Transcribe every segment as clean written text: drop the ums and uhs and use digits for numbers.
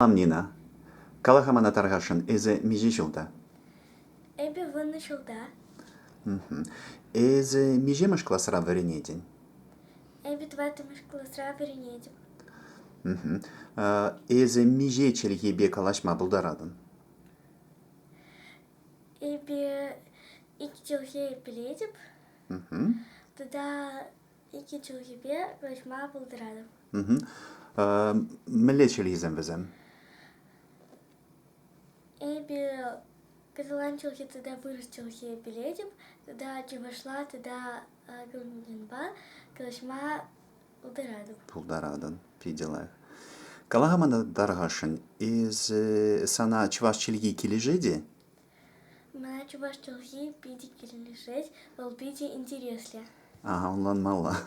Amnina, Kalahamana Targashan is a Mijishulta. Ebi vânășulda. Is a Mijimash class Raverenedin. Ebi tvătămăș clăsra verenedip. Is a Mijechel Hebe Kalashma Buldaradan. Ebi iki çılhe biledip. Tada iki çılhe bir başma buldıradım. Melechel Izem. Ebi каталан çılhe tada vırış çılhe biledip. Tada cıvaşla tada gülmünba klaşma buldıradım. Buldaradan, Pidelах. Калагамана Даргашин is Sana Чвашчельги Килижеди. Мана чуваш çılhe pidi kilişet, ol pidi интересля. Ага, ondan malla.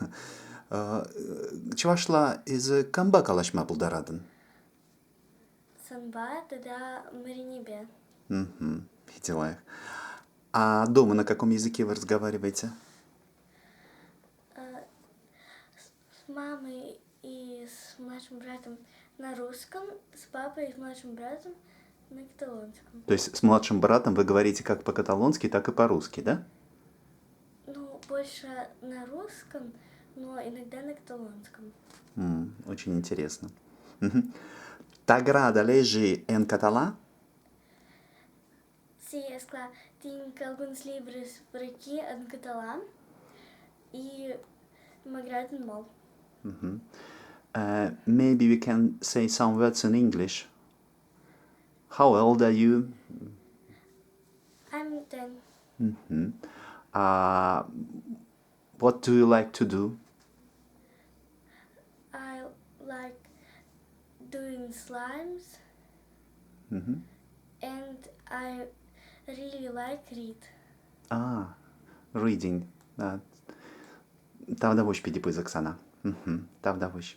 Чвашла is Камба Калашма Булдарадın. Санба tada маринебе. Pidelах. А дома на каком языке вы разговариваете? С мамой и с младшим братом на русском, с папой и с младшим братом на каталонском. То есть с младшим братом вы говорите как по-каталонски, так и по-русски, да? Ну, больше на русском, но иногда на каталонском. Очень интересно. T'agrada legi en català? Sí, es clar, tinc alguns llibres per aquí en català i m'agraden molt. Maybe we can say some words in English. How old are you? I'm 10. What do you like to do? I like doing slimes and I really like read. Reading. Da. Tavdavush pidi pui zaksana. Tavdavush.